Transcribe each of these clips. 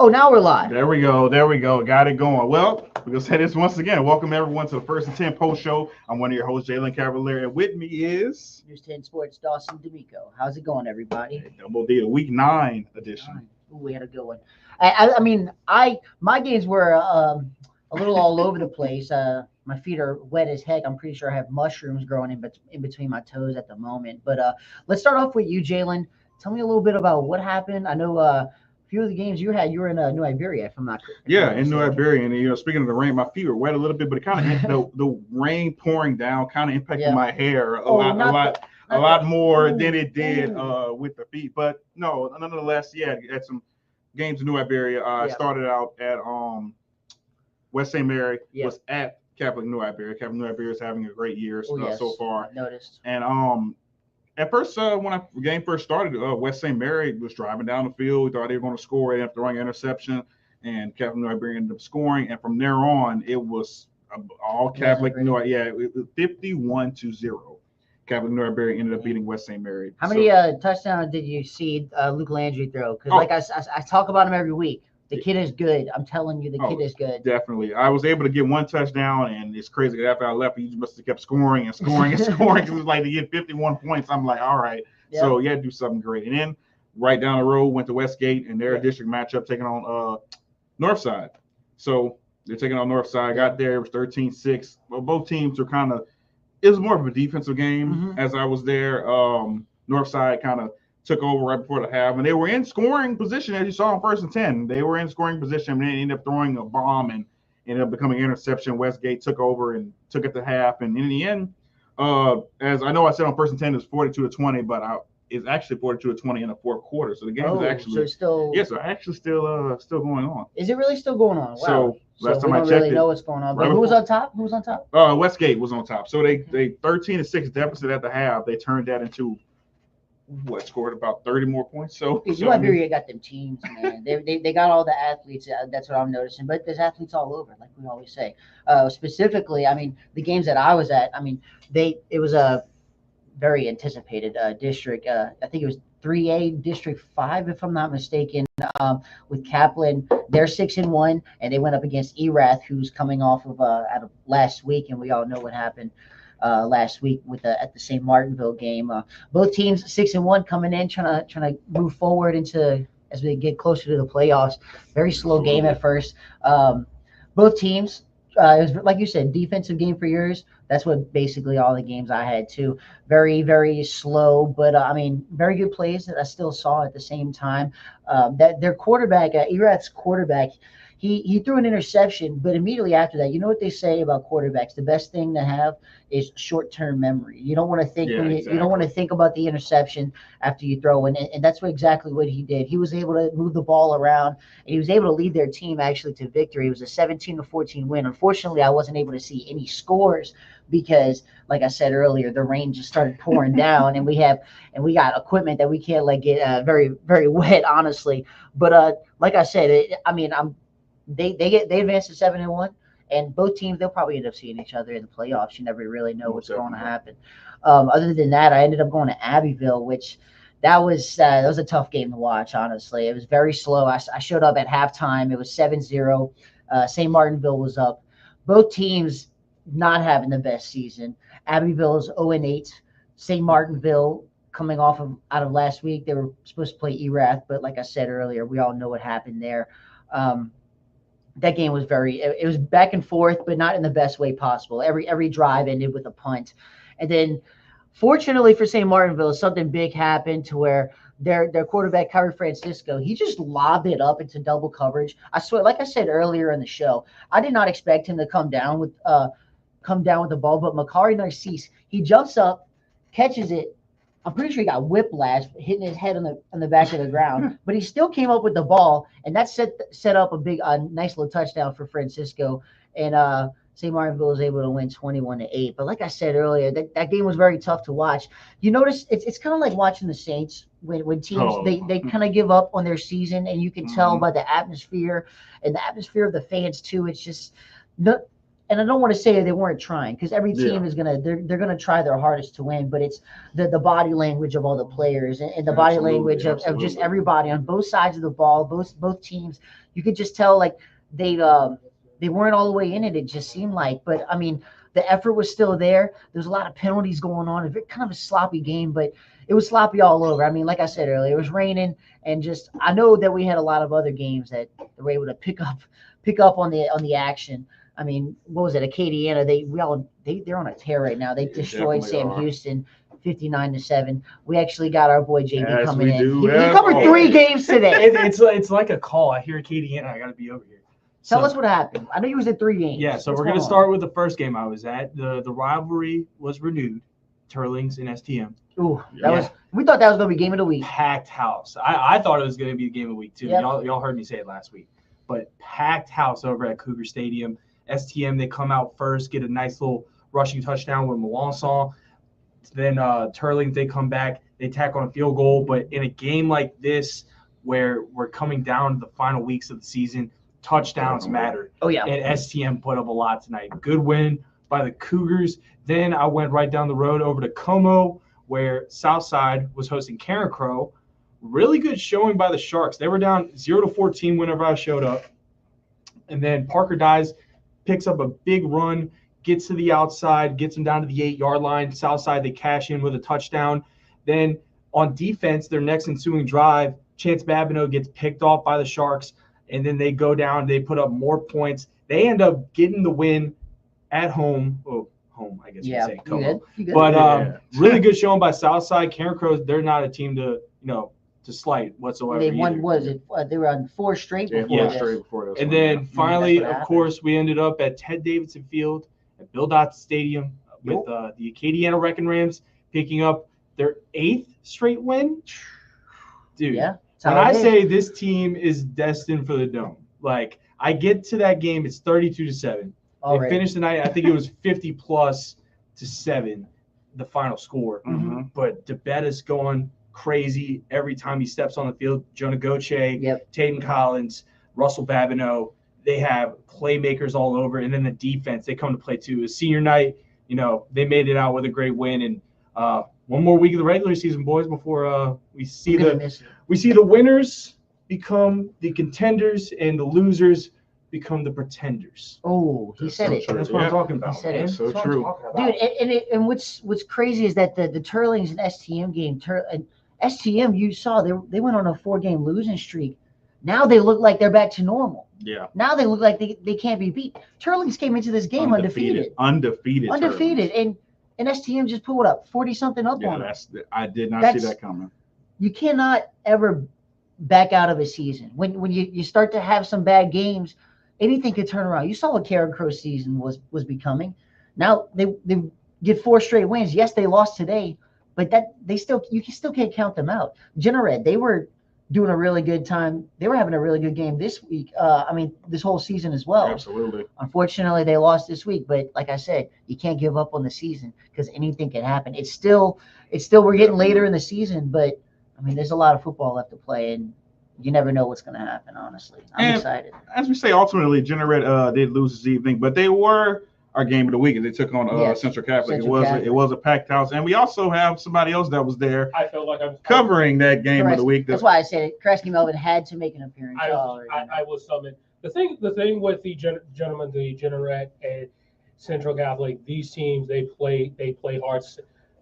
Oh, now we're live. There we go. There we go. Got it going. Well, we're going to say this once again. Welcome, everyone, to the First and 10 post show. I'm one of your hosts, Jalen Cavalier, and with me is News 10 Sports, Dawson D'Amico. How's it going, everybody? Double D, the Week 9 edition. Ooh, we had a good one. My games were a little all over the place. My feet are wet as heck. I'm pretty sure I have mushrooms growing in between my toes at the moment. But let's start off with you, Jalen. Tell me a little bit about what happened. I know a few of the games you had, you were in New Iberia, if I'm not correct. Yeah, in New Iberia. And, speaking of the rain, my feet were wet a little bit, but it kind of, the rain pouring down kind of impacted my hair a lot more than it did with the feet. But no, nonetheless, yeah, had some games in New Iberia. I started out at West St. Mary, was at Catholic New Iberia. Catholic New Iberia is having a great year so far. I noticed. And at first, when the game first started, West St. Mary was driving down the field. We thought they were going to score after throwing an interception, and Catholic New Iberia ended up scoring. And from there on, it was all Catholic New Iberia. Yeah, it was 51-0. Catholic New Iberia ended up beating West St. Mary. How many touchdowns did you see Luke Landry throw? Because I talk about him every week. The kid is good. I'm telling you, the kid is good. Definitely. I was able to get one touchdown, and it's crazy. After I left, he must have kept scoring and scoring and scoring. It was like to get 51 points. I'm like, all right. Yep. So, yeah, do something great. And then right down the road, went to Westgate, and their district matchup taking on Northside. So they're taking on Northside. Got there. It was 13-6. Well, both teams were it was more of a defensive game as I was there. Northside kind of took over right before the half, and they were in scoring position, as you saw on 1st and 10. They were in scoring position, and they ended up throwing a bomb and ended up becoming an interception. Westgate took over and took it to half, and in the end, as I know I said on 1st and 10, it was 42-20, but it's actually 42-20 in the fourth quarter. So the game is actually still going on. Is it really still going on? Wow. So last time we I don't checked, really know what's going on. But who was on top? Who was on top? Westgate was on top. So they 13-6 deficit at the half. They turned that into scored about 30 more points. So Iberia got them teams, man. They got all the athletes. That's what I'm noticing. But there's athletes all over, like we always say. Specifically, the games that I was at, it was a very anticipated district. I think it was 3A District 5, if I'm not mistaken, with Kaplan. They're 6-1, and they went up against Erath, who's coming off of out of last week, and we all know what happened last week at the St. Martinville game. Both teams 6-1 coming in, trying to move forward as we get closer to the playoffs. Very slow game at first. Both teams, it was, like you said, defensive game for yours. That's what basically all the games I had too. Very, very slow, but very good plays that I still saw at the same time. That their quarterback, Erath's quarterback, he threw an interception, but immediately after that, you know what they say about quarterbacks? The best thing to have is short-term memory. You don't want to think you don't want to think about the interception after you throw, and that's exactly what he did. He was able to move the ball around, and he was able to lead their team actually to victory. It was a 17-14 win. Unfortunately, I wasn't able to see any scores because, like I said earlier, the rain just started pouring down, and we got equipment that we can't get very, very wet, honestly. But like I said, They advanced to 7-1, and both teams, they'll probably end up seeing each other in the playoffs. You never really know what's going to happen. Other than that, I ended up going to Abbeville, which that was a tough game to watch. Honestly, it was very slow. I showed up at halftime. It was 7-0. St. Martinville was up. Both teams not having the best season. Abbeville is 0-8. St. Martinville, coming out of last week, they were supposed to play Erath, but like I said earlier, we all know what happened there. That game was it was back and forth, but not in the best way possible. Every drive ended with a punt. And then fortunately for St. Martinville, something big happened to where their quarterback, Kyrie Francisco, he just lobbed it up into double coverage. I swear, like I said earlier in the show, I did not expect him to come down with the ball, but Makari Narcisse, he jumps up, catches it. I'm pretty sure he got whiplash, hitting his head on the back of the ground, but he still came up with the ball, and that set up a nice little touchdown for Francisco, and St. Martinville was able to win 21-8. But like I said earlier, that game was very tough to watch. You notice it's kind of like watching the Saints when teams they kind of give up on their season, and you can tell by the atmosphere and the atmosphere of the fans too. It's just and I don't want to say they weren't trying, because every team Yeah. is they're gonna try their hardest to win, but it's the body language of all the players, and the body Absolutely, language of just absolutely. everybody on both sides of the ball, both teams. You could just tell like they weren't all the way in it. It just seemed like, but I mean, the effort was still there. There's a lot of penalties going on. It's kind of a sloppy game, but it was sloppy all over. I mean, like I said earlier, it was raining, and just I know that we had a lot of other games that they were able to pick up on the action. I mean, what was it? Acadiana. They're on a tear right now. They destroyed definitely Sam are. Houston 59-7. We actually got our boy JB Yes, coming we in. do. He Yes. covered Oh. 3 games today. It's like a call. I hear Acadiana. I got to be over here. Tell us what happened. I know you was at 3 games. Yeah, so What's we're going to going start with the first game I was at. The rivalry was renewed, Turlings and STM. on? Ooh, Yeah. we thought that was going to be game of the week. Packed house. I thought it was going to be a game of the week, too. Yep. Y'all heard me say it last week. But packed house over at Cougar Stadium. STM, they come out first, get a nice little rushing touchdown with Melanson. Then Turlings, they come back, they tack on a field goal. But in a game like this, where we're coming down to the final weeks of the season, touchdowns matter. Oh, yeah. And STM put up a lot tonight. Good win by the Cougars. Then I went right down the road over to Como, where Southside was hosting Karen Crow. Really good showing by the Sharks. They were down 0-14 whenever I showed up. And then Parker Dyes picks up a big run, gets to the outside, gets them down to the 8-yard line. Southside, they cash in with a touchdown. Then on defense, their next ensuing drive, Chance Babineau gets picked off by the Sharks, and then they go down, they put up more points. They end up getting the win at home. Oh, home, I guess Yeah, you say. Como. you good. But really good showing by Southside. Karen Crows, they're not a team to slight whatsoever. They won, either. was it? They were on 4 straight Yeah, before yeah, this. straight before this. And one, then yeah. finally, That's what of happened. course, we ended up at Ted Davidson Field at Bill Dotson Stadium with the Acadiana Wrecking Rams picking up their 8th straight win. Dude, Yeah. when I say this team is destined for the dome, like I get to that game, it's 32-7. They finished the night, I think it was 50+7, the final score. Mhm. But DeBetta's going crazy every time he steps on the field. Jonah Goche, Yep. Tatum Collins, Russell Babineau, they have playmakers all over. And then the defense, they come to play too. It's senior night, they made it out with a great win. And one more week of the regular season, boys, before we see the winners become the contenders and the losers become the pretenders. Oh, he said it. true. That's what I'm talking about. He said man. it. So That's what I'm true. talking about. Dude, and what's crazy is that the Turlings and STM game, and STM, you saw they went on a 4-game losing streak. Now they look like they're back to normal. Yeah. Now they look like they can't be beat. Turlings came into this game undefeated. Undefeated. And STM just put what up 40-something up on them. I did not see that coming. You cannot ever back out of a season. When you start to have some bad games, anything could turn around. You saw what Karen Crow's season was becoming. Now they get 4 straight wins. Yes, they lost today, but you still can't count them out. Genered, they were doing a really good time. They were having a really good game this week. This whole season as well. Absolutely. Unfortunately, they lost this week, but like I said, you can't give up on the season because anything can happen. It's still we're getting later in the season, but I mean, there's a lot of football left to play, and you never know what's going to happen. Honestly, I'm excited. As we say, ultimately, Genered did lose this evening, but they were our game of the week, and they took on Central Catholic. It was a packed house, and we also have somebody else that was there. I felt like I was covering that game of the week. That's why I said it. Kresge Melvin had to make an appearance. I was summoned. The thing with the gentlemen, the Genered and Central Catholic, these teams they play hard.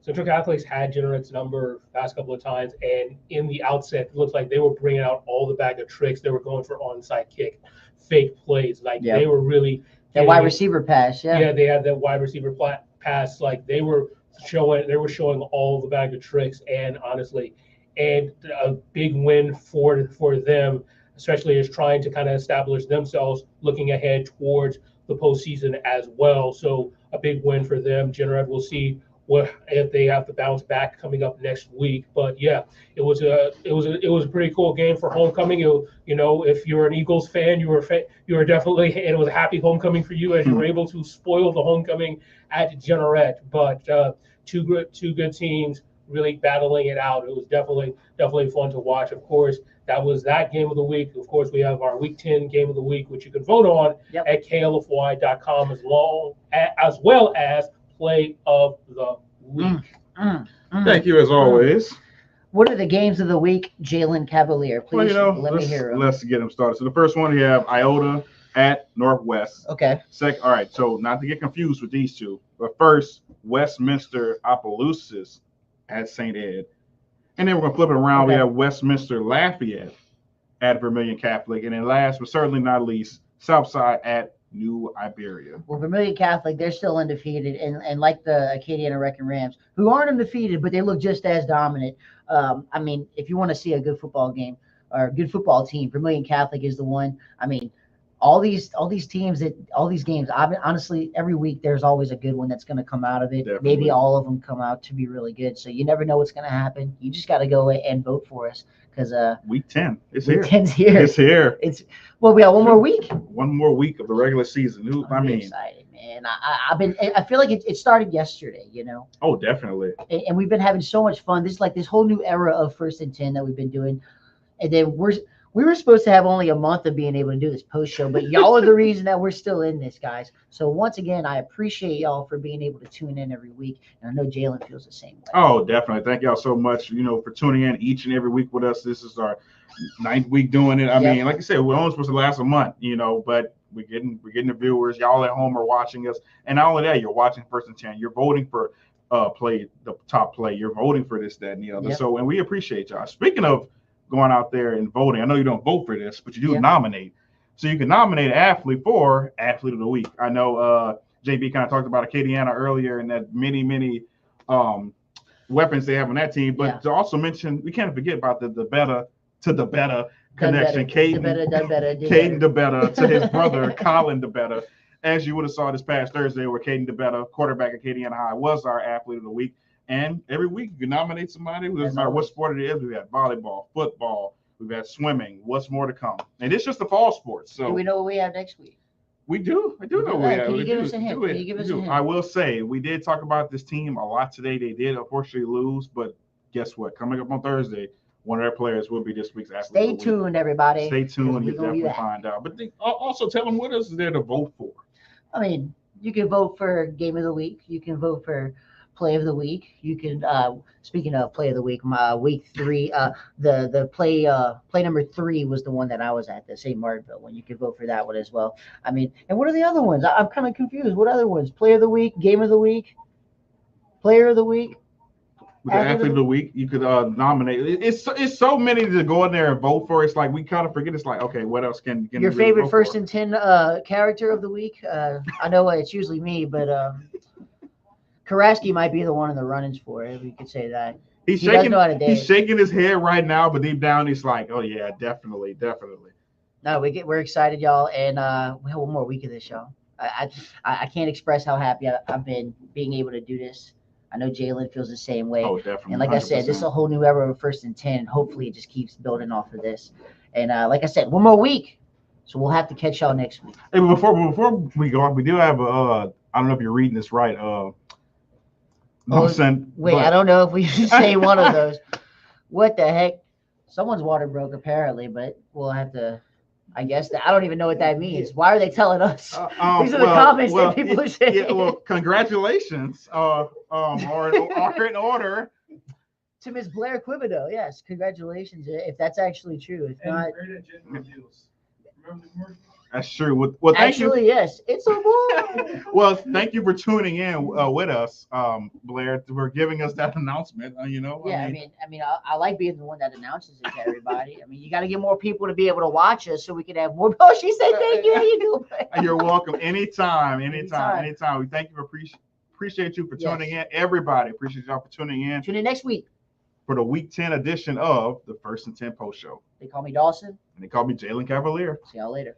Central Catholics had Genered's number past couple of times, and in the outset, it looks like they were bringing out all the bag of tricks. They were going for onside kick, fake plays. They were really that wide receiver pass. Yeah, they had that wide receiver pass. Like they were showing all the bag of tricks, and honestly, and a big win for them, especially as trying to kind of establish themselves, looking ahead towards the postseason as well. So a big win for them. Genered, we'll see if they have to bounce back coming up next week. But yeah, it was a pretty cool game for homecoming. If you're an Eagles fan, you were definitely, and it was a happy homecoming for you as you were able to spoil the homecoming at Genered. But two good teams really battling it out. It was definitely fun to watch. Of course, that was that game of the week. Of course, we have our Week 10 game of the week, which you can vote on at KLFY.com as well as play of the week. Thank you as always. What are the games of the week, Jalen Cavalier? Please let me hear them. Let's get them started. So the first one, we have Iota at Northwest. Okay. All right, so not to get confused with these two, but first, Westminster Opelousas at St. Ed. And then we're going to flip it around. Okay. We have Westminster Lafayette at Vermilion Catholic. And then last but certainly not least, Southside at New Iberia. Well, Vermilion Catholic, they're still undefeated. And like the Acadiana Wrecking Rams, who aren't undefeated, but they look just as dominant. I mean, if you want to see a good football game or a good football team, Vermilion Catholic is the one. I mean, all these games, honestly, every week there's always a good one that's going to come out of it. Definitely. Maybe all of them come out to be really good. So you never know what's going to happen. You just got to go and vote for us because Week 10 is here. Week 10's here. It's here. We got one more week. One more week of the regular season. I'm excited, man. I feel like it started yesterday. Oh, definitely. And we've been having so much fun. This is like this whole new era of 1st and 10 that we've been doing, and then we were supposed to have only a month of being able to do this post show, but y'all are the reason that we're still in this, guys. So once again, I appreciate y'all for being able to tune in every week. And I know Jalen feels the same way. Oh, definitely. Thank y'all so much, for tuning in each and every week with us. This is our 9th week doing it. I mean, like I said, we're only supposed to last a month, but we're getting the viewers. Y'all at home are watching us. And not only that, you're watching 1st and 10. You're voting for the top play. You're voting for this, that, and the other. So, and we appreciate y'all. Speaking of going out there and voting. I know you don't vote for this, but you do nominate. So you can nominate an athlete for Athlete of the Week. I know JB kind of talked about Acadiana earlier and that many weapons they have on that team. But to also mention, we can't forget about the better connection. Caden DeBetta to his brother, Colin DeBetta. As you would have saw this past Thursday where Caden DeBetta, quarterback at Acadiana High, was our Athlete of the Week. And every week you can nominate somebody. It doesn't matter what sport it is. We've had volleyball, football, we've had swimming. What's more to come? And it's just the fall sports. So do we know what we have next week? We do. I do know what we have. Can you give us a hint? I will say we did talk about this team a lot today. They did unfortunately lose, but guess what? Coming up on Thursday, one of their players will be this week's athlete. Stay tuned, everybody. Stay tuned. You definitely find out. But also tell them what is there to vote for. I mean, you can vote for Game of the Week. You can vote for Play of the Week. You can speaking of Play of the Week, my week 3, the play number 3 was the one that I was at, the St. Martinville one. You can vote for that one as well. I mean, and what are the other ones? I'm kind of confused. What other ones? Play of the Week, Game of the Week, Player of the Week. With the Athlete of the Week, you could nominate. It's so many to go in there and vote for. It's like we kind of forget. It's like, okay, what else can your favorite 1st and 10 character of the week? I know it's usually me, but Karaski might be the one in the runnings for it. We could say that. He's shaking his head right now, but deep down he's like, oh yeah, definitely. No, we're excited, y'all, and we have one more week of this, y'all. I can't express how happy I've been being able to do this. I know Jalen feels the same way. Oh, definitely. And like 100%. I said, this is a whole new era of 1st and 10. Hopefully it just keeps building off of this. And like I said, one more week. So we'll have to catch y'all next week. Hey, before we go on, we do have I don't know if you're reading this right. I don't know if we should say one of those. What the heck? Someone's water broke apparently, but we'll have to. I guess I don't even know what that means. Why are they telling us? These are the comments that people are saying. Yeah, well, congratulations are in order. To Miss Blair Quibido, yes, congratulations. If that's actually true, if not. That's true. Well, actually, yes, it's a boy. Well, thank you for tuning in with us, Blair, for giving us that announcement. Yeah, I mean, I like being the one that announces it to everybody. I mean, you got to get more people to be able to watch us so we can have more. Oh, she said thank you. How you doing? You're welcome. Anytime. We thank you appreciate you for tuning in. Everybody, appreciate y'all for tuning in. Tune in next week for the Week 10 edition of the 1st and 10 Post Show. They call me Dawson. And they call me Jalen Cavalier. See y'all later.